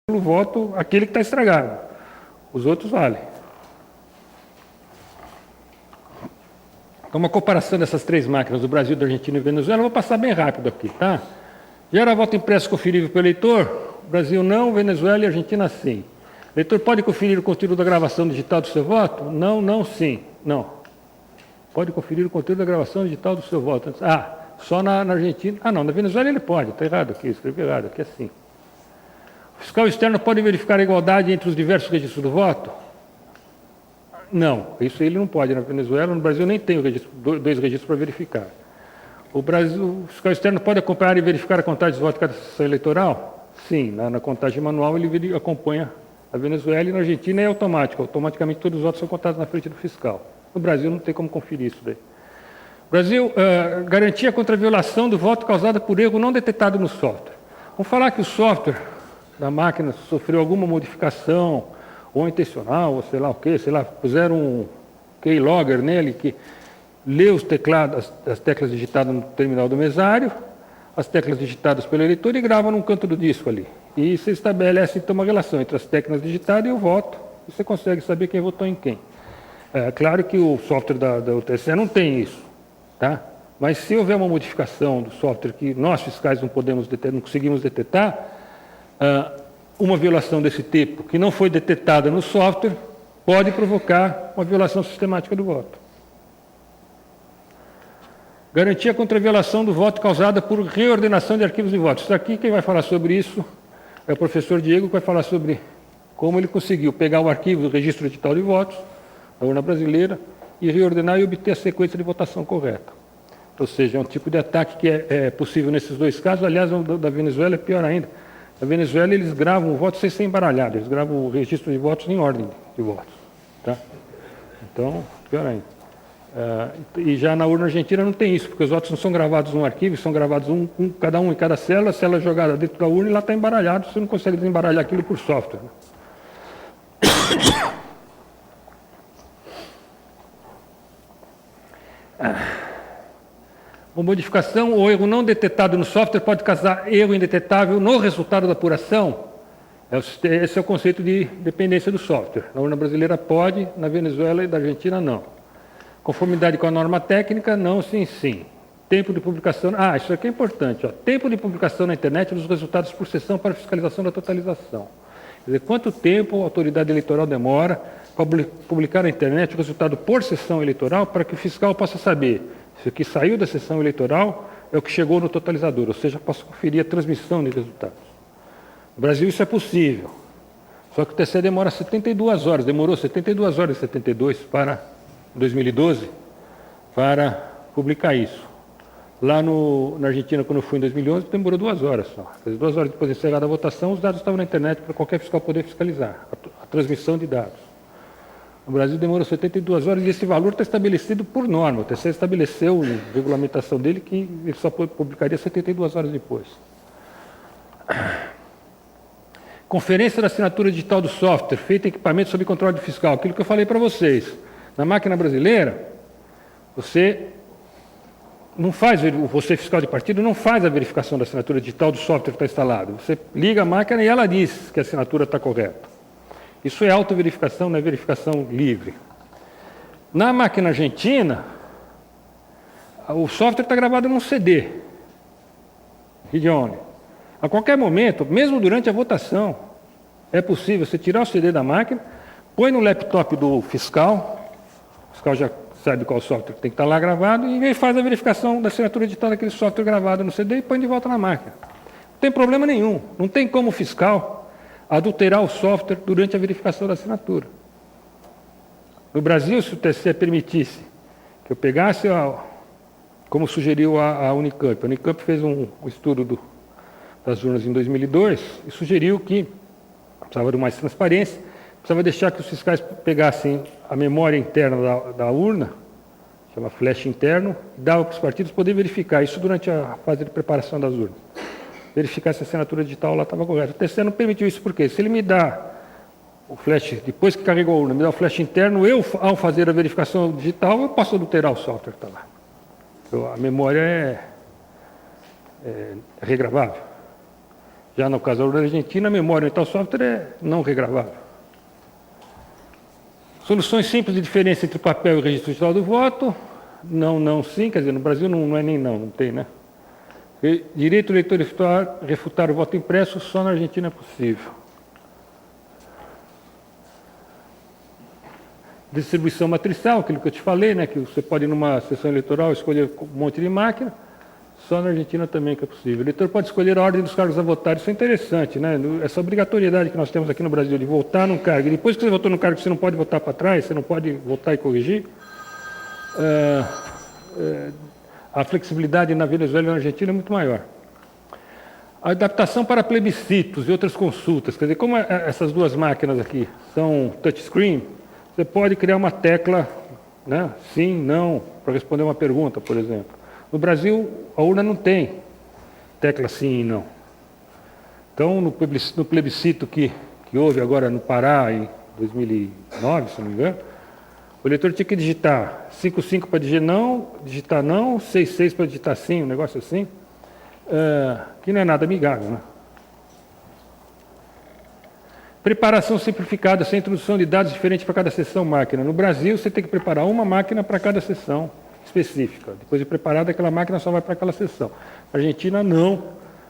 pelo voto aquele que está estragado. Os outros valem. Então, uma comparação dessas três máquinas, do Brasil, da Argentina e Venezuela, eu vou passar bem rápido aqui, tá? Gera voto impresso conferível pelo eleitor, Brasil não, Venezuela e Argentina sim. O eleitor pode conferir o conteúdo da gravação digital do seu voto? Não, não, sim. Não. Pode conferir o conteúdo da gravação digital do seu voto. Ah, só na Argentina. Ah, não, na Venezuela ele pode. Está errado aqui, escrevi errado, aqui é sim. O fiscal externo pode verificar a igualdade entre os diversos registros do voto? Não, isso ele não pode. Na Venezuela, no Brasil nem tem dois registros para verificar. O fiscal externo pode acompanhar e verificar a contagem dos votos de cada sessão eleitoral? Sim, na contagem manual ele acompanha. Na Venezuela e na Argentina é automático. Automaticamente todos os votos são contados na frente do fiscal. No Brasil não tem como conferir isso daí. Brasil, garantia contra a violação do voto causada por erro não detectado no software. Vamos falar que o software da máquina sofreu alguma modificação, ou intencional, ou sei lá o quê, sei lá, puseram um keylogger nele que lê os teclados, as teclas digitadas no terminal do mesário, as teclas digitadas pelo eleitor e grava num canto do disco ali. E você estabelece então uma relação entre as teclas digitadas e o voto, e você consegue saber quem votou em quem. É claro que o software da UTSE não tem isso, tá? Mas se houver uma modificação do software que nós fiscais não conseguimos detectar, uma violação desse tipo que não foi detectada no software pode provocar uma violação sistemática do voto. Garantia contra a violação do voto causada por reordenação de arquivos de votos. Aqui quem vai falar sobre isso é o professor Diego, que vai falar sobre como ele conseguiu pegar o arquivo do registro digital de votos da urna brasileira e reordenar e obter a sequência de votação correta. Ou seja, é um tipo de ataque que é possível nesses dois casos. Aliás, o da Venezuela é pior ainda. Na Venezuela, eles gravam o voto sem ser embaralhado, eles gravam o registro de votos em ordem de votos. Tá? Então, pior ainda. E já na urna argentina não tem isso, porque os votos não são gravados num arquivo, são gravados cada um em cada célula, a célula é jogada dentro da urna e lá está embaralhado, você não consegue desembaralhar aquilo por software. Uma modificação ou erro não detectado no software pode causar erro indetetável no resultado da apuração? Esse é o conceito de dependência do software. Na urna brasileira pode, na Venezuela e na Argentina não. Conformidade com a norma técnica, não, sim, sim. Tempo de publicação, isso aqui é importante. Ó. Tempo de publicação na internet dos resultados por sessão para fiscalização da totalização. Quer dizer, quanto tempo a autoridade eleitoral demora para publicar na internet o resultado por sessão eleitoral para que o fiscal possa saber se o que saiu da sessão eleitoral é o que chegou no totalizador, ou seja, possa conferir a transmissão de resultados. No Brasil isso é possível, só que o TSE demora 72 horas, demorou 72 horas em 72 para 2012 para publicar isso. Lá na Argentina, quando eu fui em 2011, demorou 2 horas só. 2 horas depois de encerrada a votação, os dados estavam na internet para qualquer fiscal poder fiscalizar a transmissão de dados. No Brasil demorou 72 horas e esse valor está estabelecido por norma. O TSE estabeleceu em regulamentação dele que ele só publicaria 72 horas depois. Conferência da assinatura digital do software, feita em equipamento sob controle fiscal. Aquilo que eu falei para vocês. Na máquina brasileira, você fiscal de partido, não faz a verificação da assinatura digital do software que está instalado. Você liga a máquina e ela diz que a assinatura está correta. Isso é autoverificação, não é verificação livre. Na máquina argentina, o software está gravado num CD. Read-only. A qualquer momento, mesmo durante a votação, é possível você tirar o CD da máquina, põe no laptop do fiscal, o fiscal já sabe qual software tem que estar lá gravado, e faz a verificação da assinatura digital daquele software gravado no CD e põe de volta na máquina. Não tem problema nenhum. Não tem como o fiscal adulterar o software durante a verificação da assinatura. No Brasil, se o TSE permitisse que eu pegasse, como sugeriu a Unicamp fez um estudo das urnas em 2002 e sugeriu que precisava de mais transparência, precisava deixar que os fiscais pegassem a memória interna da urna, chama flash interno, e dava para os partidos poderem verificar isso durante a fase de preparação das urnas. Verificar se a assinatura digital lá estava correta. O TSE não permitiu isso, por quê? Se ele me dá o flash, depois que carregou a urna, me dá o flash interno, ao fazer a verificação digital, eu posso adulterar o software que está lá. Então, a memória é regravável. Já no caso da Argentina, a memória em tal software é não regravável. Soluções simples de diferença entre papel e registro digital do voto. Não, não, sim. Quer dizer, no Brasil não é nem não tem, né? E direito do eleitor refutar o voto impresso, só na Argentina é possível. Distribuição matricial, aquilo que eu te falei, né? Que você pode, numa sessão eleitoral, escolher um monte de máquina. Só na Argentina também que é possível. O eleitor pode escolher a ordem dos cargos a votar. Isso é interessante, né? Essa obrigatoriedade que nós temos aqui no Brasil de votar num cargo. E depois que você votou num cargo, você não pode votar para trás, você não pode votar e corrigir. A flexibilidade na Venezuela e na Argentina é muito maior. A adaptação para plebiscitos e outras consultas. Quer dizer, como essas duas máquinas aqui são touchscreen, você pode criar uma tecla, né? Sim, não, para responder uma pergunta, por exemplo. No Brasil, a urna não tem tecla sim e não. Então, no plebiscito que houve agora no Pará, em 2009, se não me engano, o eleitor tinha que digitar 55 para digitar não, 66 para digitar sim, um negócio assim, que não é nada amigável, né? Preparação simplificada, sem introdução de dados diferentes para cada sessão máquina. No Brasil, você tem que preparar uma máquina para cada sessão específica. Depois de preparada, aquela máquina só vai para aquela sessão. Na Argentina, não.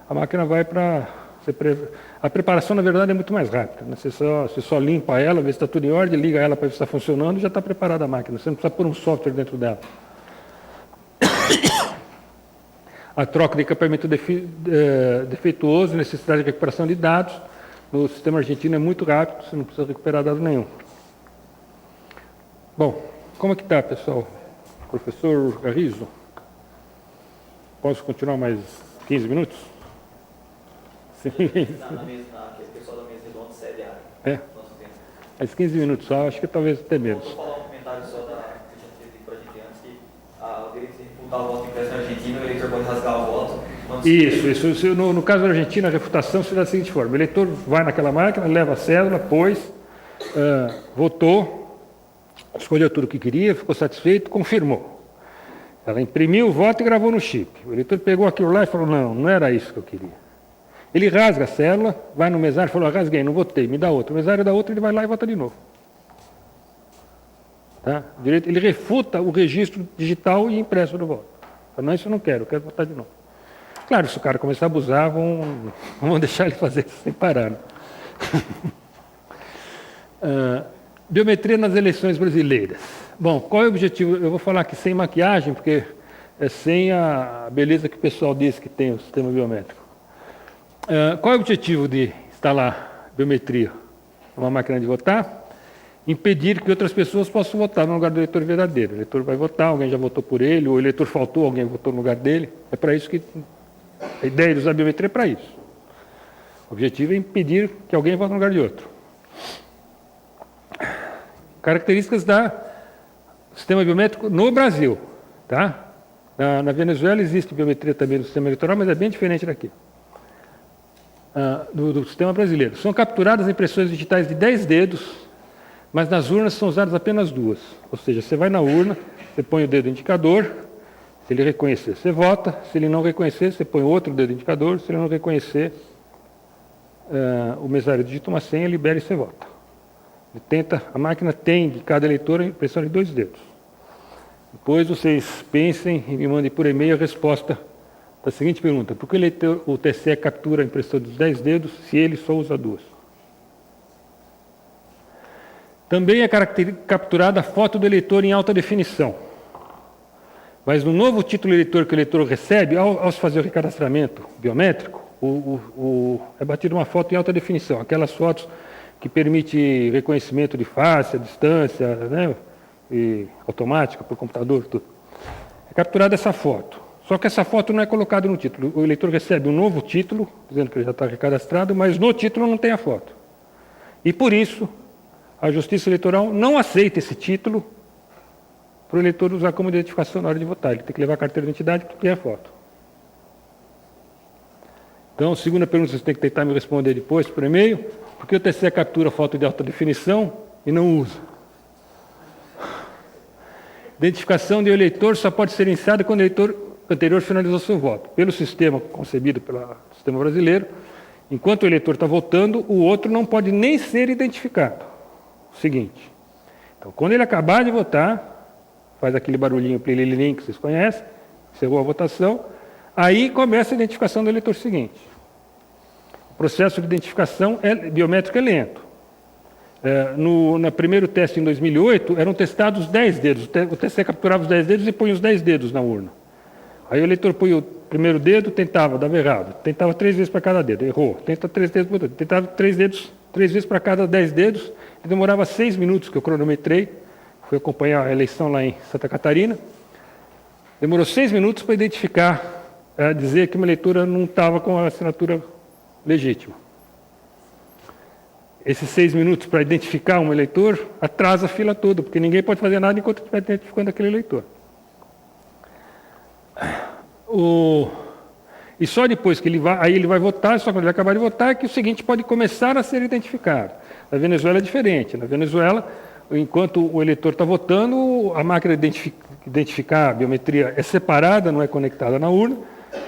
A máquina vai para... A preparação, na verdade, é muito mais rápida, né? Você só limpa ela, vê se está tudo em ordem, liga ela para ver se está funcionando e já está preparada a máquina. Você não precisa pôr um software dentro dela. A troca de equipamento defeituoso, necessidade de recuperação de dados. No sistema argentino é muito rápido, você não precisa recuperar dado nenhum. Bom, como é que está, pessoal? Professor Garrizo? Posso continuar mais 15 minutos? Sim. Aquele pessoal da mesa redonda cede a nosso tempo. Mais 15 minutos só, acho que talvez até menos. Vou falar um comentário só que eu tinha feito para a gente antes, que o direito de refutar o voto impresso na Argentina, o eleitor pode rasgar o voto. Isso. No caso da Argentina, a refutação se dá da seguinte forma: o eleitor vai naquela máquina, leva a cédula, pôs, votou, escolheu tudo o que queria, ficou satisfeito, confirmou. Ela imprimiu o voto e gravou no chip. O eleitor pegou aquilo lá e falou, não era isso que eu queria. Ele rasga a cédula, vai no mesário e falou, rasguei, não votei, me dá outra. O mesário dá outra, ele vai lá e vota de novo. Tá? Ele refuta o registro digital e impresso do voto. Fala, não, isso eu não quero, eu quero votar de novo. Claro, se o cara começar a abusar, vão deixar ele fazer isso sem parar. Né? Biometria nas eleições brasileiras. Bom, qual é o objetivo? Eu vou falar aqui sem maquiagem, porque é sem a beleza que o pessoal diz que tem o sistema biométrico. Qual é o objetivo de instalar biometria numa máquina de votar? Impedir que outras pessoas possam votar no lugar do eleitor verdadeiro. O eleitor vai votar, alguém já votou por ele, ou o eleitor faltou, alguém votou no lugar dele. É para isso que a ideia de usar a biometria é para isso. O objetivo é impedir que alguém vote no lugar de outro. Características do sistema biométrico no Brasil. Tá? Na Venezuela existe biometria também no sistema eleitoral, mas é bem diferente daqui. Do sistema brasileiro. São capturadas impressões digitais de 10 dedos, mas nas urnas são usadas apenas 2. Ou seja, você vai na urna, você põe o dedo indicador, se ele reconhecer, você vota, se ele não reconhecer, você põe outro dedo indicador, se ele não reconhecer, o mesário digita uma senha, libera e você vota. A máquina tem de cada eleitor a impressão de 2 dedos. Depois vocês pensem e me mandem por e-mail a resposta da seguinte pergunta: por que o TSE captura a impressão dos 10 dedos se ele só usa 2? Também é capturada a foto do eleitor em alta definição. Mas no novo título eleitor que o eleitor recebe, ao se fazer o recadastramento biométrico, é batida uma foto em alta definição, aquelas fotos que permite reconhecimento de face, a distância, né, e automática por computador, tudo. É capturada essa foto. Só que essa foto não é colocada no título. O eleitor recebe um novo título, dizendo que ele já está recadastrado, mas no título não tem a foto. E por isso, a Justiça Eleitoral não aceita esse título para o eleitor usar como identificação na hora de votar. Ele tem que levar a carteira de identidade que tem a foto. Então, segunda pergunta, vocês têm que tentar me responder depois por e-mail. Por que o TSE captura a foto de alta definição e não usa? Identificação de eleitor só pode ser iniciada quando o eleitor anterior finalizou seu voto. Pelo sistema concebido pelo sistema brasileiro, Enquanto o eleitor está votando, o outro não pode nem ser identificado. O seguinte, então, quando ele acabar de votar, faz aquele barulhinho plilililim que vocês conhecem, encerrou a votação, aí começa a identificação do eleitor seguinte. O processo de identificação biométrica é lento. No primeiro teste, em 2008, eram testados 10 dedos. O TSE capturava os 10 dedos e põe os 10 dedos na urna. Aí o eleitor põe o primeiro dedo, tentava, dava errado. Tentava 3 vezes para cada dedo, errou. Tenta 3 dedos, tentava 3 dedos, 3 vezes para cada 10 dedos. E demorava 6 minutos, que eu cronometrei. Fui acompanhar a eleição lá em Santa Catarina. Demorou 6 minutos para identificar, dizer que uma eleitora não estava com a assinatura legítima. Esses 6 minutos para identificar um eleitor atrasa a fila toda, porque ninguém pode fazer nada enquanto estiver identificando aquele eleitor. E só depois que ele vai votar, só quando ele acabar de votar, é que o seguinte pode começar a ser identificado. Na Venezuela é diferente. Na Venezuela, enquanto o eleitor está votando, a máquina de identificar a biometria é separada, não é conectada na urna,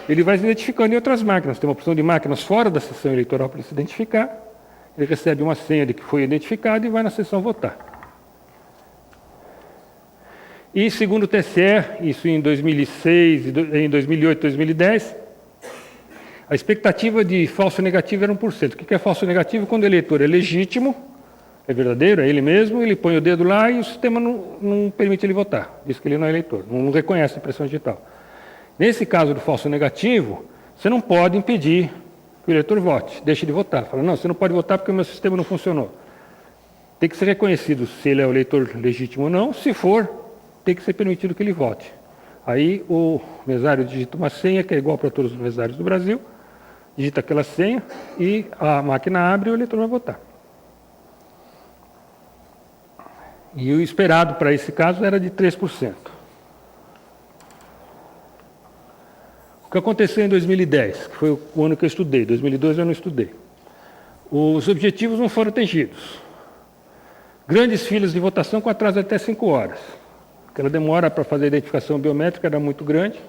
ele vai se identificando em outras máquinas. Tem uma opção de máquinas fora da sessão eleitoral para ele se identificar. Ele recebe uma senha de que foi identificado e vai na sessão votar. E, segundo o TSE, isso em 2006, em 2008, 2010, a expectativa de falso negativo era 1%. O que é falso negativo? Quando o eleitor é legítimo, é verdadeiro, é ele mesmo, ele põe o dedo lá e o sistema não permite ele votar. Diz que ele não é eleitor, não reconhece a impressão digital. Nesse caso do falso negativo, você não pode impedir que o eleitor vote, deixe de votar. Fala, não, você não pode votar porque o meu sistema não funcionou. Tem que ser reconhecido se ele é o eleitor legítimo ou não. Se for, tem que ser permitido que ele vote. Aí o mesário digita uma senha, que é igual para todos os mesários do Brasil, digita aquela senha e a máquina abre e o eleitor vai votar. E o esperado para esse caso era de 3%. O que aconteceu em 2010, que foi o ano que eu estudei, 2012 eu não estudei. Os objetivos não foram atingidos. Grandes filas de votação com atraso de até 5 horas. Aquela demora para fazer a identificação biométrica era muito grande.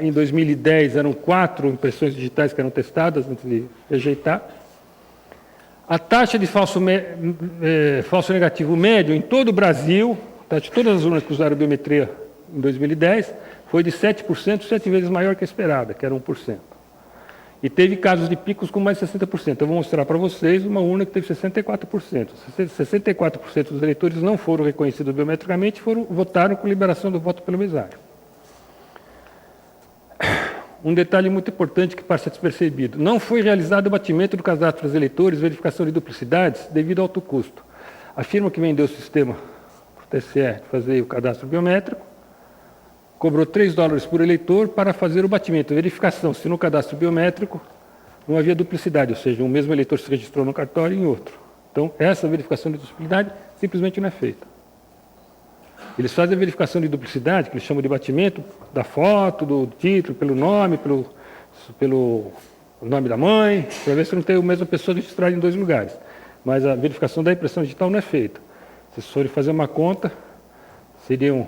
Em 2010 eram 4 impressões digitais que eram testadas antes de rejeitar. A taxa de falso negativo médio em todo o Brasil, taxa de todas as urnas que usaram biometria em 2010, foi de 7%, 7 vezes maior que a esperada, que era 1%. E teve casos de picos com mais de 60%. Eu vou mostrar para vocês uma urna que teve 64%. 64% dos eleitores não foram reconhecidos biometricamente, votaram com liberação do voto pelo mesário. Um detalhe muito importante que passa despercebido. Não foi realizado o batimento do cadastro dos eleitores, verificação de duplicidades, devido ao alto custo. A firma que vendeu o sistema para o TSE fazer o cadastro biométrico cobrou $3 por eleitor para fazer o batimento, a verificação se no cadastro biométrico não havia duplicidade, ou seja, o mesmo eleitor se registrou num cartório e em outro. Então, essa verificação de duplicidade simplesmente não é feita. Eles fazem a verificação de duplicidade, que eles chamam de batimento, da foto, do título, pelo nome, pelo nome da mãe, para ver se não tem a mesma pessoa registrada em 2 lugares. Mas a verificação da impressão digital não é feita. Se forem fazer uma conta, seriam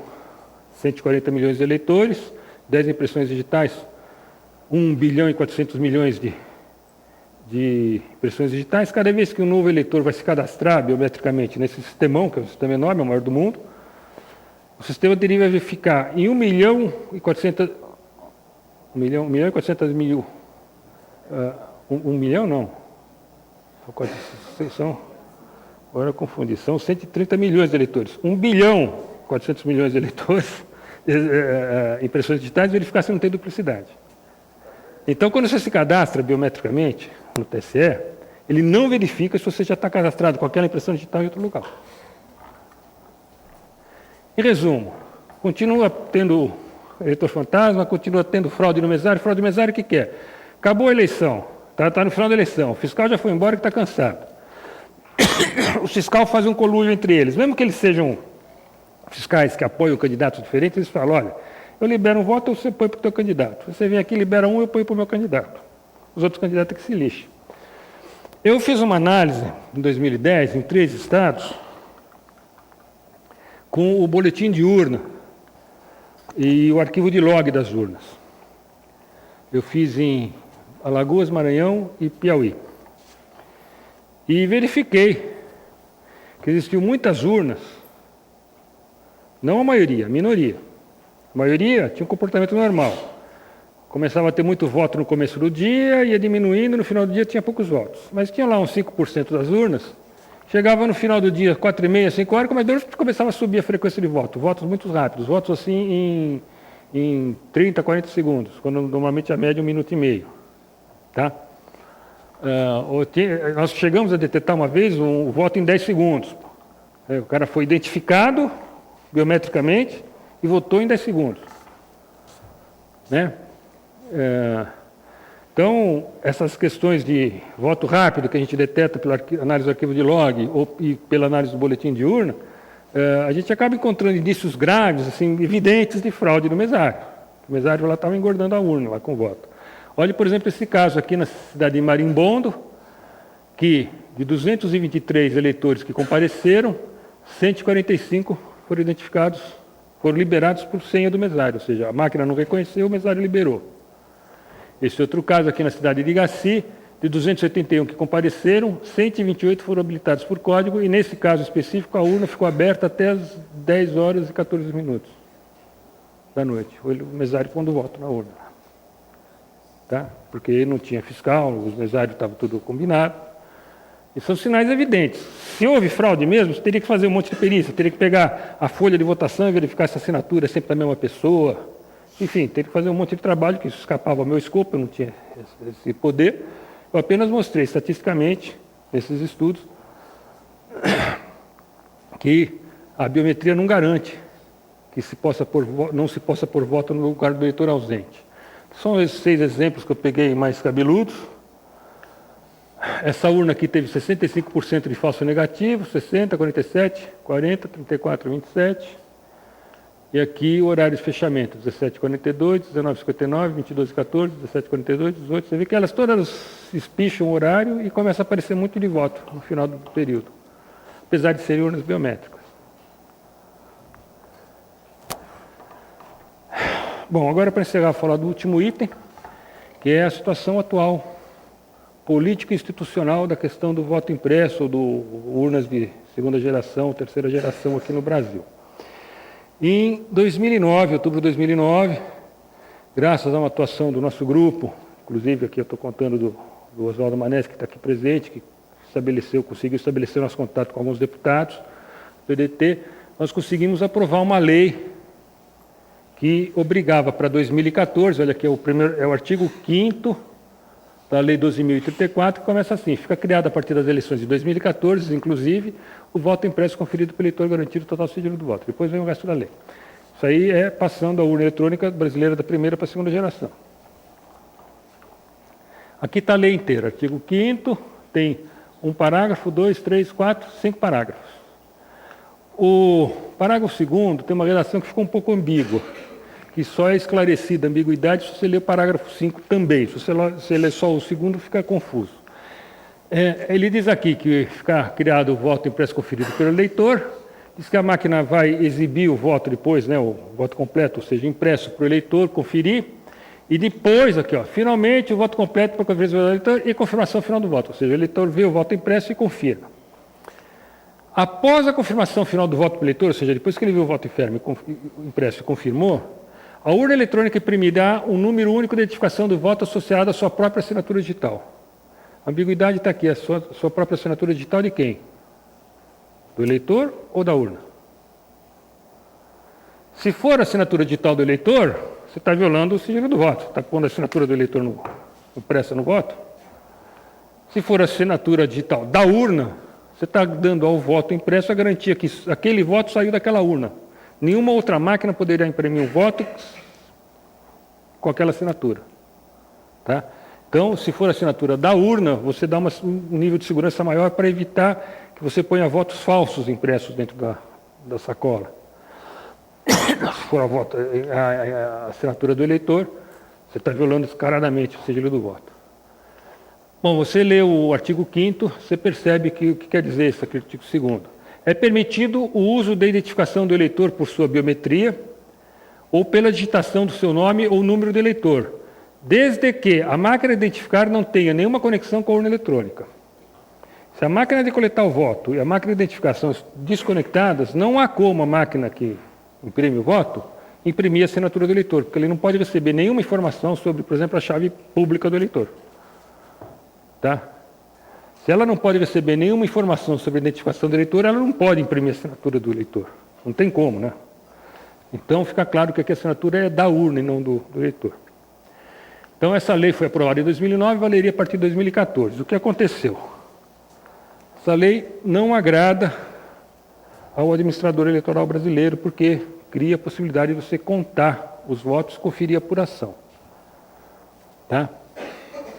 140 milhões de eleitores, 10 impressões digitais, 1 bilhão e 400 milhões de impressões digitais. Cada vez que um novo eleitor vai se cadastrar biometricamente nesse sistemão, que é um sistema enorme, é o maior do mundo, o sistema dele vai verificar em 1 milhão e 400 mil, 1 milhão não, agora eu confundi, são 130 milhões de eleitores, 1 bilhão e 400 milhões de eleitores, impressões digitais, verificar se não tem duplicidade. Então, quando você se cadastra biometricamente no TSE, ele não verifica se você já está cadastrado com aquela impressão digital em outro lugar. Em resumo, continua tendo eleitor fantasma, continua tendo fraude no mesário. Fraude no mesário, o que é? Acabou a eleição, está no final da eleição, o fiscal já foi embora e está cansado. O fiscal faz um conluio entre eles, mesmo que eles sejam fiscais que apoiam candidatos diferentes, eles falam, olha, eu libero um voto, você põe para o teu candidato. Você vem aqui, libera um, eu ponho para o meu candidato. Os outros candidatos que se lixem. Eu fiz uma análise em 2010, em 3 estados, com o boletim de urna e o arquivo de log das urnas. Eu fiz em Alagoas, Maranhão e Piauí. E verifiquei que existiam muitas urnas, não a maioria, a minoria. A maioria tinha um comportamento normal. Começava a ter muito voto no começo do dia, ia diminuindo, no final do dia tinha poucos votos. Mas tinha lá uns 5% das urnas, chegava no final do dia, 4h30, 5 horas, começava a subir a frequência de voto. Votos muito rápidos, votos assim em 30, 40 segundos, quando normalmente a média é 1,5 minuto. Tá? Nós chegamos a detectar uma vez um voto em 10 segundos. O cara foi identificado biometricamente e votou em 10 segundos. Né? Então, essas questões de voto rápido que a gente detecta pela análise do arquivo de log e pela análise do boletim de urna, a gente acaba encontrando indícios graves, assim, evidentes de fraude no mesário. O mesário lá estava engordando a urna lá com o voto. Olhe, por exemplo, esse caso aqui na cidade de Marimbondo, que de 223 eleitores que compareceram, 145 foram identificados, foram liberados por senha do mesário, ou seja, a máquina não reconheceu, o mesário liberou. Esse outro caso aqui na cidade de Igaci, de 281 que compareceram, 128 foram habilitados por código, e nesse caso específico a urna ficou aberta até as 10 horas e 14 minutos da noite. O mesário pondo o voto na urna. Tá? Porque não tinha fiscal, os mesários estavam tudo combinado. E são sinais evidentes. Se houve fraude mesmo, você teria que fazer um monte de perícia, teria que pegar a folha de votação e verificar se a assinatura é sempre da mesma pessoa. Enfim, teria que fazer um monte de trabalho, que isso escapava ao meu escopo, eu não tinha esse poder. Eu apenas mostrei estatisticamente, nesses estudos, que a biometria não garante que não se possa pôr voto no lugar do eleitor ausente. São esses 6 exemplos que eu peguei mais cabeludos. Essa urna aqui teve 65% de falso negativo, 60, 47, 40, 34, 27. E aqui o horário de fechamento, 17h42, 19h59, 22h14, 17h42, 18h. Você vê que elas todas espicham o horário e começa a aparecer muito de voto no final do período, apesar de serem urnas biométricas. Bom, agora para encerrar, falar do último item, que é a situação atual, política e institucional da questão do voto impresso, ou do urnas de segunda geração, terceira geração aqui no Brasil. Em 2009, outubro de 2009, graças a uma atuação do nosso grupo, inclusive aqui eu estou contando do Oswaldo Manés, que está aqui presente, que conseguiu estabelecer nosso contato com alguns deputados do PDT, nós conseguimos aprovar uma lei que obrigava para 2014, olha aqui é o artigo 5º da Lei 12.034, que começa assim: fica criado a partir das eleições de 2014, inclusive, o voto impresso conferido pelo eleitor garantido total sigilo do voto. Depois vem o resto da lei. Isso aí é passando a urna eletrônica brasileira da primeira para a segunda geração. Aqui está a lei inteira, artigo 5º, tem um parágrafo, 2, 3, 4, 5 parágrafos. O parágrafo 2º tem uma redação que ficou um pouco ambígua, que só é esclarecida a ambiguidade se você ler o parágrafo 5 também. Se você ler só o 2º, fica confuso. Ele diz aqui que fica criado o voto impresso conferido pelo eleitor, diz que a máquina vai exibir o voto depois, né, o voto completo, ou seja, impresso para o eleitor conferir, e depois, aqui, ó, finalmente, o voto completo para a conferência do eleitor e confirmação final do voto, ou seja, o eleitor vê o voto impresso e confirma. Após a confirmação final do voto do eleitor, ou seja, depois que ele viu o voto impresso e confirmou, a urna eletrônica imprimirá um número único de identificação do voto associado à sua própria assinatura digital. A ambiguidade está aqui, a sua própria assinatura digital de quem? Do eleitor ou da urna? Se for a assinatura digital do eleitor, você está violando o sigilo do voto, está pondo a assinatura do eleitor impressa no voto. Se for a assinatura digital da urna, você está dando ao voto impresso a garantia que aquele voto saiu daquela urna. Nenhuma outra máquina poderia imprimir um voto com aquela assinatura. Tá? Então, se for a assinatura da urna, você dá um nível de segurança maior para evitar que você ponha votos falsos impressos dentro da sacola. Se for a assinatura do eleitor, você está violando descaradamente o sigilo do voto. Bom, você lê o artigo 5º, você percebe que o que quer dizer esse artigo 2º. É permitido o uso da identificação do eleitor por sua biometria ou pela digitação do seu nome ou número do eleitor, desde que a máquina de identificar não tenha nenhuma conexão com a urna eletrônica. Se a máquina de coletar o voto e a máquina de identificação desconectadas, não há como a máquina que imprime o voto imprimir a assinatura do eleitor, porque ele não pode receber nenhuma informação sobre, por exemplo, a chave pública do eleitor. Tá? Se ela não pode receber nenhuma informação sobre a identificação do eleitor, ela não pode imprimir a assinatura do eleitor. Não tem como, né? Então, fica claro que aqui a assinatura é da urna e não do eleitor. Então, essa lei foi aprovada em 2009 e valeria a partir de 2014. O que aconteceu? Essa lei não agrada ao administrador eleitoral brasileiro, porque cria a possibilidade de você contar os votos, conferir a apuração. Tá?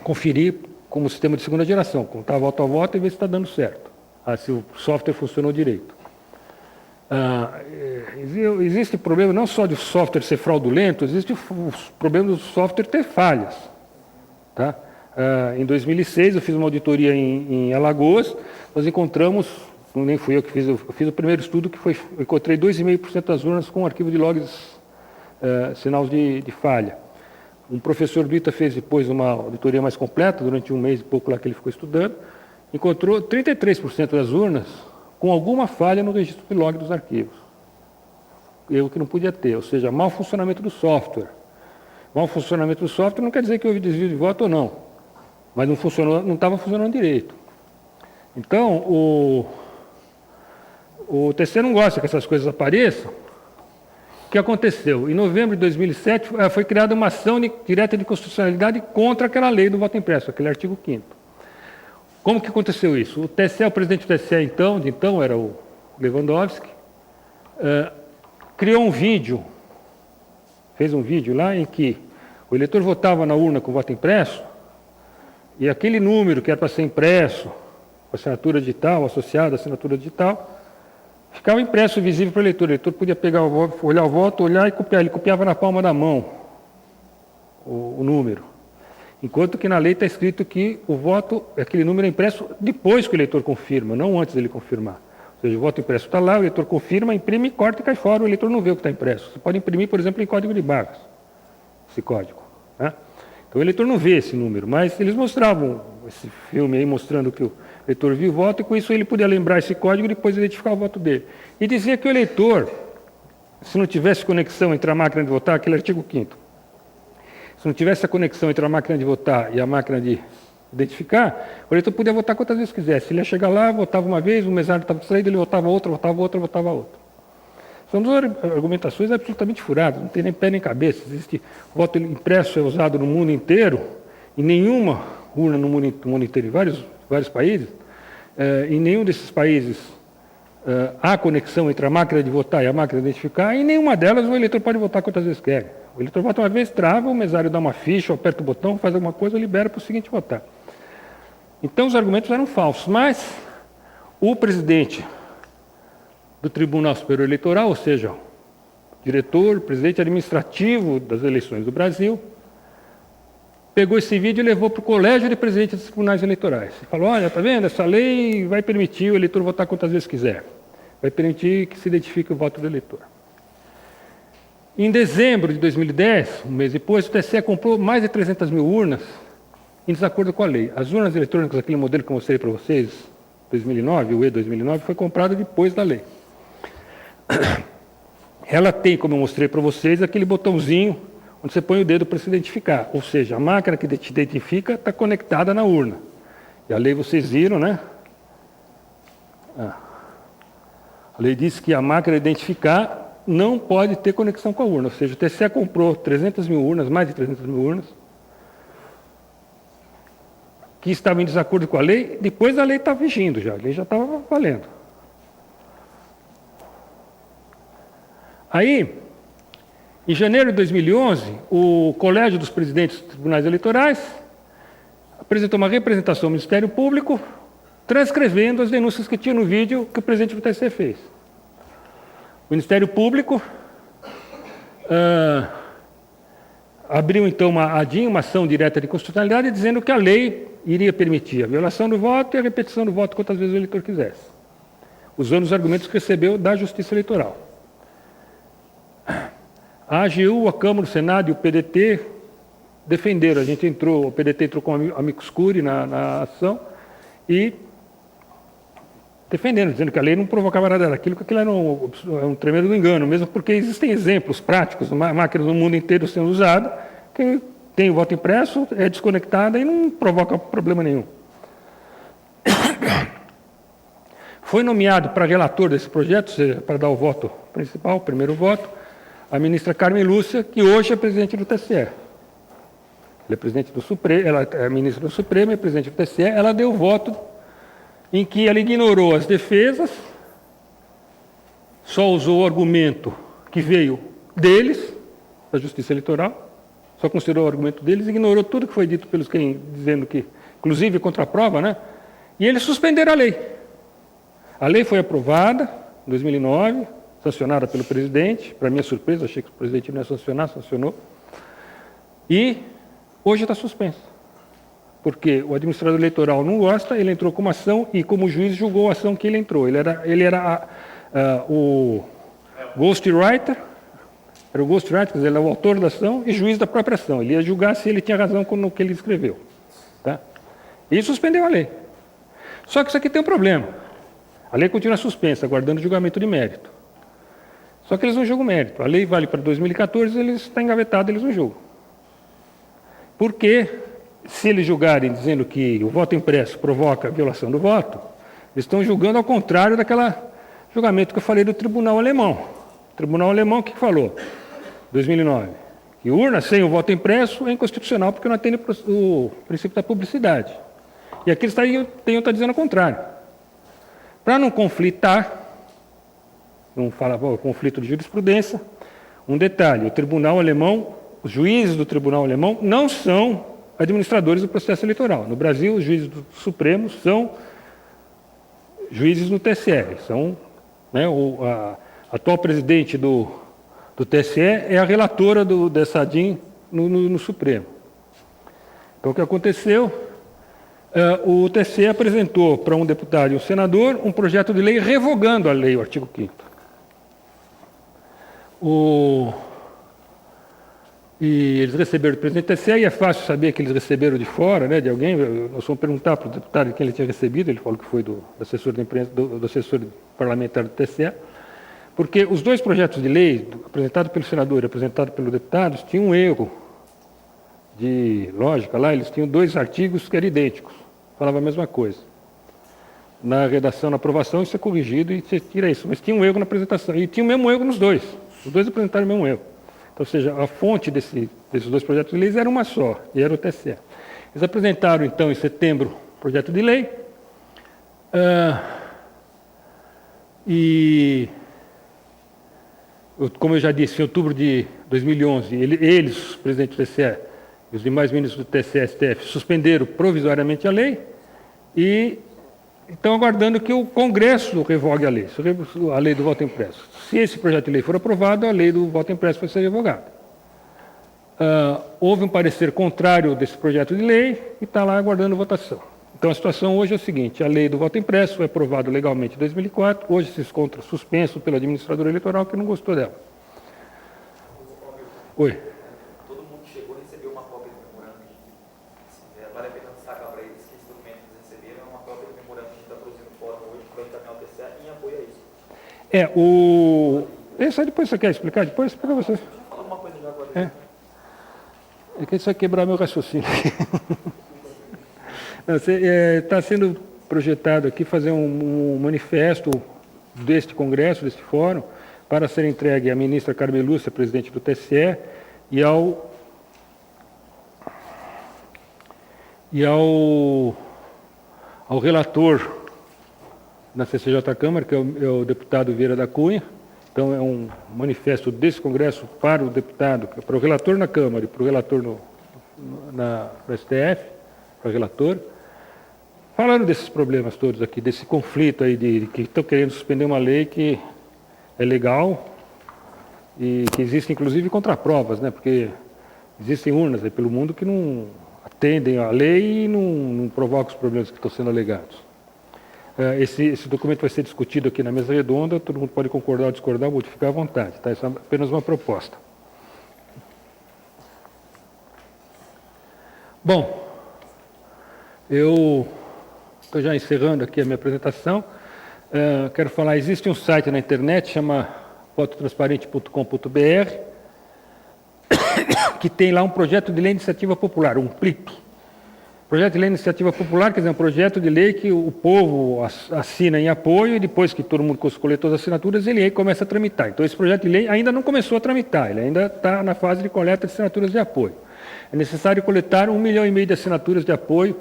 Conferir como sistema de segunda geração, contar voto a voto e ver se está dando certo, se o software funcionou direito. Existe problema não só de software ser fraudulento, existe o problema do software ter falhas. Tá? Em 2006, eu fiz uma auditoria em Alagoas, nós encontramos, nem fui eu que fiz, eu fiz o primeiro estudo, que foi, eu encontrei 2,5% das urnas com arquivo de logs, sinais de falha. Um professor do ITA fez depois uma auditoria mais completa, durante um mês e pouco lá que ele ficou estudando, encontrou 33% das urnas com alguma falha no registro de log dos arquivos. Erro que não podia ter, ou seja, mau funcionamento do software. Mau funcionamento do software não quer dizer que houve desvio de voto ou não, mas não estava funcionando direito. Então, o TCE não gosta que essas coisas apareçam. O que aconteceu? Em novembro de 2007, foi criada uma ação direta de constitucionalidade contra aquela lei do voto impresso, aquele artigo 5º. Como que aconteceu isso? O TCE, o presidente do TCE então era o Lewandowski, criou um vídeo, fez um vídeo lá em que o eleitor votava na urna com voto impresso e aquele número que era para ser impresso, com assinatura digital, associado à assinatura digital, ficava impresso visível para o eleitor podia pegar olhar o voto, olhar e copiar. Ele copiava na palma da mão o número. Enquanto que na lei está escrito que o voto, aquele número é impresso depois que o eleitor confirma, não antes dele confirmar. Ou seja, o voto impresso está lá, o eleitor confirma, imprime, corta e cai fora, o eleitor não vê o que está impresso. Você pode imprimir, por exemplo, em código de barras, esse código. Né? Então o eleitor não vê esse número, mas eles mostravam esse filme aí mostrando que o eleitor viu o voto e com isso ele podia lembrar esse código e depois identificar o voto dele. E dizia que o eleitor, se não tivesse conexão entre a máquina de votar, aquele artigo 5º, se não tivesse a conexão entre a máquina de votar e a máquina de identificar, o eleitor podia votar quantas vezes quisesse. Ele ia chegar lá, votava uma vez, o mesário estava distraído, ele votava outra, votava outra. São duas argumentações absolutamente furadas, não tem nem pé nem cabeça. Existe voto impresso é usado no mundo inteiro, em nenhuma urna no mundo inteiro, em vários países. Em nenhum desses países há conexão entre a máquina de votar e a máquina de identificar, e em nenhuma delas o eleitor pode votar quantas vezes quer. O eleitor vota uma vez, trava, o mesário dá uma ficha, aperta o botão, faz alguma coisa, libera para o seguinte votar. Então os argumentos eram falsos, mas o presidente do Tribunal Superior Eleitoral, ou seja, o diretor, presidente administrativo das eleições do Brasil, pegou esse vídeo e levou para o Colégio de Presidentes dos Tribunais Eleitorais. E falou, olha, está vendo, essa lei vai permitir o eleitor votar quantas vezes quiser. Vai permitir que se identifique o voto do eleitor. Em dezembro de 2010, um mês depois, o TCE comprou mais de 300 mil urnas em desacordo com a lei. As urnas eletrônicas, aquele modelo que eu mostrei para vocês, 2009, o E2009, foi comprado depois da lei. Ela tem, como eu mostrei para vocês, aquele botãozinho onde você põe o dedo para se identificar. Ou seja, a máquina que te identifica está conectada na urna. E a lei vocês viram, né? A lei diz que a máquina de identificar não pode ter conexão com a urna. Ou seja, o TCE comprou 300 mil urnas, mais de 300 mil urnas, que estavam em desacordo com a lei, depois a lei estava vigindo já, a lei já estava valendo. Aí, em janeiro de 2011, o Colégio dos Presidentes dos Tribunais Eleitorais apresentou uma representação ao Ministério Público, transcrevendo as denúncias que tinha no vídeo que o presidente do TCE fez. O Ministério Público abriu, então, uma ação direta de constitucionalidade, dizendo que a lei iria permitir a violação do voto e a repetição do voto quantas vezes o eleitor quisesse, usando os argumentos que recebeu da Justiça Eleitoral. A AGU, a Câmara, o Senado e o PDT defenderam. A gente entrou, o PDT entrou com amicus curiae na ação e defendendo, dizendo que a lei não provocava nada daquilo, que aquilo era um tremendo engano, mesmo porque existem exemplos práticos, máquinas no mundo inteiro sendo usadas, que tem o voto impresso, é desconectada e não provoca problema nenhum. Foi nomeado para relator desse projeto, ou seja, para dar o voto principal, o primeiro voto, a ministra Carmen Lúcia, que hoje é presidente do TSE. Ela é presidente do Supremo, ela é ministra do Supremo, é presidente do TSE, ela deu o voto em que ela ignorou as defesas, só usou o argumento que veio deles, da Justiça Eleitoral, só considerou o argumento deles, ignorou tudo que foi dito pelos quem, dizendo que, inclusive contra a prova, né? E eles suspenderam a lei. A lei foi aprovada em 2009, sancionada pelo presidente, para minha surpresa, achei que o presidente não ia sancionar, sancionou, e hoje está suspensa. Porque o administrador eleitoral não gosta, ele entrou com uma ação e, como juiz, julgou a ação que ele entrou. Ele era o ghostwriter, quer dizer, ele era o autor da ação e juiz da própria ação. Ele ia julgar se ele tinha razão no que ele escreveu. Tá? E suspendeu a lei. Só que isso aqui tem um problema. A lei continua suspensa, aguardando julgamento de mérito. Só que eles não julgam mérito. A lei vale para 2014, eles está engavetado, eles não julgam. Por quê? Se eles julgarem dizendo que o voto impresso provoca a violação do voto, eles estão julgando ao contrário daquele julgamento que eu falei do tribunal alemão. O tribunal alemão o que falou? 2009. Que urna sem o voto impresso é inconstitucional porque não atende o princípio da publicidade. E aqui eles estão dizendo o contrário. Para não conflitar, não fala conflito de jurisprudência, um detalhe, o tribunal alemão, os juízes do tribunal alemão não são administradores do processo eleitoral. No Brasil, os juízes do Supremo são juízes no TSE. São, né, a atual presidente do TSE é a relatora dessa ADIM no Supremo. Então, o que aconteceu? O TSE apresentou para um deputado e um senador um projeto de lei revogando a lei, o artigo 5º. E eles receberam do presidente do TSE, e é fácil saber que eles receberam de fora, né, de alguém. Nós fomos perguntar para o deputado de quem ele tinha recebido, ele falou que foi do assessor da imprensa, do assessor parlamentar do TSE, porque os dois projetos de lei, apresentado pelo senador e apresentado pelo deputado, tinham um erro de lógica lá, eles tinham dois artigos que eram idênticos, falavam a mesma coisa. Na redação, na aprovação, isso é corrigido e você tira isso, mas tinha um erro na apresentação, e tinha o mesmo erro nos dois, os dois apresentaram o mesmo erro. Ou seja, a fonte desses dois projetos de lei era uma só, e era o TSE. Eles apresentaram, então, em setembro, o projeto de lei, e, como eu já disse, em outubro de 2011, eles, o presidente do TSE e os demais ministros do TSE e STF, suspenderam provisoriamente a lei e estão aguardando que o Congresso revogue a lei do voto impresso. Se esse projeto de lei for aprovado, a lei do voto impresso vai ser revogada. Houve um parecer contrário desse projeto de lei e está lá aguardando votação. Então, a situação hoje é o seguinte: a lei do voto impresso foi aprovada legalmente em 2004, hoje se encontra suspenso pelo administrador eleitoral que não gostou dela. Oi. Todo mundo que chegou recebeu uma cópia do memorando. Vale a pena destacar para eles que esse documento que eles receberam é uma cópia do memorando que a gente está produzindo fórum hoje para encaminhar o TSE em apoio a isso. Esse aí depois você quer explicar? Depois explica você. Fala uma coisa já agora. É que isso vai quebrar meu raciocínio. Está sendo projetado aqui fazer um manifesto deste congresso, deste fórum, para ser entregue à ministra Carmen Lúcia, presidente do TSE, e ao relator na CCJ Câmara, que é o deputado Vieira da Cunha. Então, é um manifesto desse congresso para o deputado, para o relator na Câmara e para o relator no STF, para o relator, falando desses problemas todos aqui, desse conflito aí de que estão querendo suspender uma lei que é legal e que existe, inclusive, contraprovas, né? Porque existem urnas aí pelo mundo que não atendem à lei e não provocam os problemas que estão sendo alegados. Esse documento vai ser discutido aqui na mesa redonda, todo mundo pode concordar ou discordar, modificar à vontade, tá? Isso é apenas uma proposta. Bom, eu estou já encerrando aqui a minha apresentação. Quero falar, existe um site na internet, chama fototransparente.com.br, que tem lá um projeto de lei de iniciativa popular, um PLIP. Projeto de lei de iniciativa popular, quer dizer, um projeto de lei que o povo assina em apoio e depois que todo mundo coletou as assinaturas, ele aí começa a tramitar. Então, esse projeto de lei ainda não começou a tramitar, ele ainda está na fase de coleta de assinaturas de apoio. É necessário coletar 1,5 milhão de assinaturas de apoio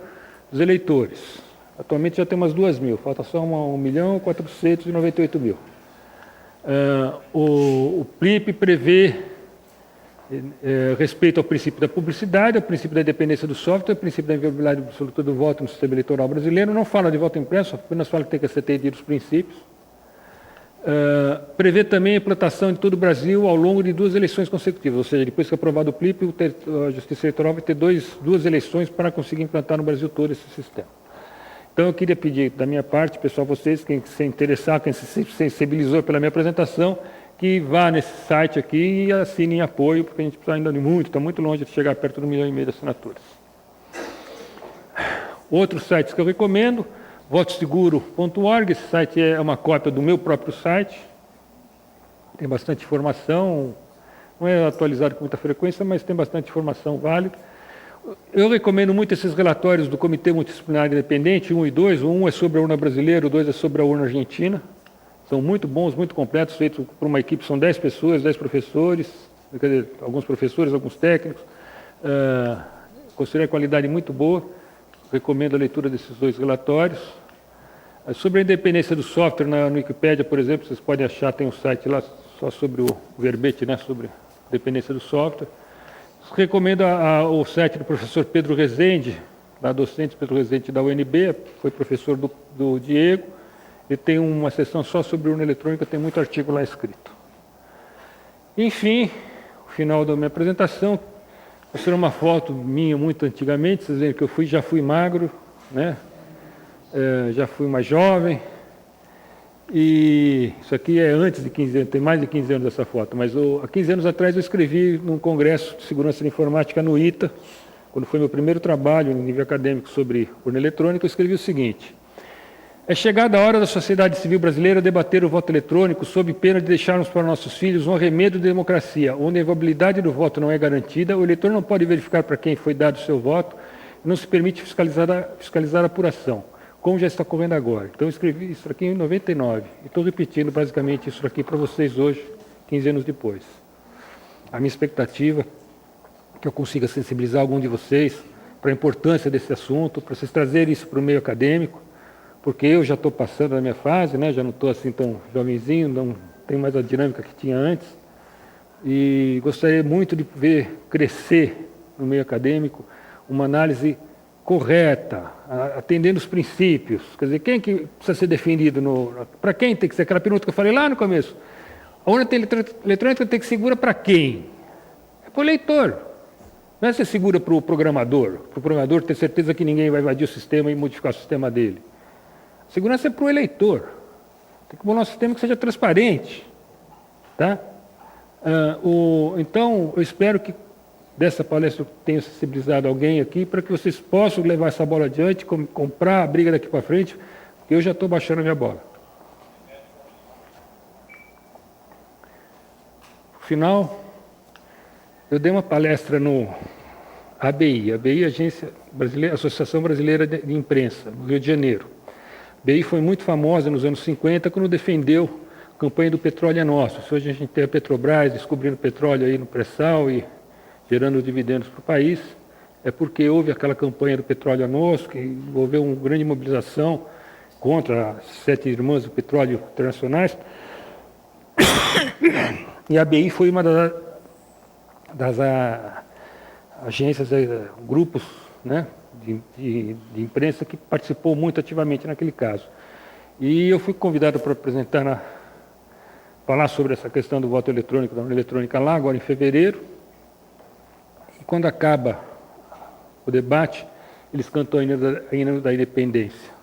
dos eleitores. Atualmente já tem umas 2.000, falta só 1.498.000. O PLIP prevê respeito ao princípio da publicidade, ao princípio da independência do software, ao princípio da inviolabilidade absoluta do voto no sistema eleitoral brasileiro. Não fala de voto impresso, apenas fala que tem que ser atendido os princípios. Prevê também a implantação de todo o Brasil ao longo de 2 eleições consecutivas, ou seja, depois que aprovado o PLIP, a Justiça Eleitoral vai ter 2 eleições para conseguir implantar no Brasil todo esse sistema. Então, eu queria pedir, da minha parte, pessoal, vocês, quem se interessar, quem se sensibilizou pela minha apresentação, que vá nesse site aqui e assine em apoio, porque a gente precisa ainda de muito, está muito longe de chegar perto de 1,5 milhão de assinaturas. Outros sites que eu recomendo, votoseguro.org, esse site é uma cópia do meu próprio site, tem bastante informação, não é atualizado com muita frequência, mas tem bastante informação válida. Eu recomendo muito esses relatórios do Comitê Multidisciplinar Independente, 1 e 2, o 1 é sobre a urna brasileira, o 2 é sobre a urna argentina, são muito bons, muito completos, feitos por uma equipe, são 10 pessoas, 10 professores, quer dizer, alguns professores, alguns técnicos, considero a qualidade muito boa, recomendo a leitura desses 2 relatórios. Sobre a independência do software, na Wikipédia, por exemplo, vocês podem achar, tem um site lá só sobre o verbete, né, sobre a independência do software. Recomendo o site do professor Pedro Rezende, da docente Pedro Rezende da UNB, foi professor do Diego, ele tem uma seção só sobre urna eletrônica, tem muito artigo lá escrito. Enfim, o final da minha apresentação, vou tirar uma foto minha muito antigamente, vocês veem que eu já fui magro, né? Já fui mais jovem, e isso aqui é antes de 15 anos, tem mais de 15 anos essa foto, mas há 15 anos atrás eu escrevi num congresso de segurança da informática no ITA, quando foi meu primeiro trabalho no nível acadêmico sobre urna eletrônica, eu escrevi o seguinte: é chegada a hora da sociedade civil brasileira debater o voto eletrônico sob pena de deixarmos para nossos filhos um arremedo de democracia, onde a inviolabilidade do voto não é garantida, o eleitor não pode verificar para quem foi dado o seu voto, e não se permite fiscalizar a apuração, como já está ocorrendo agora. Então, eu escrevi isso aqui em 99, e estou repetindo basicamente isso aqui para vocês hoje, 15 anos depois. A minha expectativa é que eu consiga sensibilizar algum de vocês para a importância desse assunto, para vocês trazerem isso para o meio acadêmico, porque eu já estou passando da minha fase, né? Já não estou assim tão jovenzinho, não tenho mais a dinâmica que tinha antes, e gostaria muito de ver crescer no meio acadêmico uma análise correta, atendendo os princípios. Quer dizer, quem que precisa ser defendido? Para quem tem que ser? Aquela pergunta que eu falei lá no começo. A urna eletrônica tem que ser segura para quem? É para o eleitor. Não é ser segura para o programador ter certeza que ninguém vai invadir o sistema e modificar o sistema dele. A segurança é para o eleitor. Tem que bolar um sistema que seja transparente. Tá? Então, eu espero que dessa palestra eu tenha sensibilizado alguém aqui para que vocês possam levar essa bola adiante, comprar a briga daqui para frente, porque eu já estou baixando a minha bola. No final, eu dei uma palestra no ABI, Associação Brasileira de Imprensa, no Rio de Janeiro. A ABI foi muito famosa nos anos 50 quando defendeu a campanha do petróleo é nosso. Se hoje a gente tem a Petrobras descobrindo petróleo aí no pré-sal e gerando dividendos para o país, é porque houve aquela campanha do petróleo é nosso, que envolveu uma grande mobilização contra as 7 irmãs do petróleo internacionais. E a ABI foi uma das agências, grupos, né, de imprensa que participou muito ativamente naquele caso. E eu fui convidado para falar sobre essa questão do voto eletrônico, da urna eletrônica lá, agora em fevereiro. E quando acaba o debate, eles cantam a hino da independência.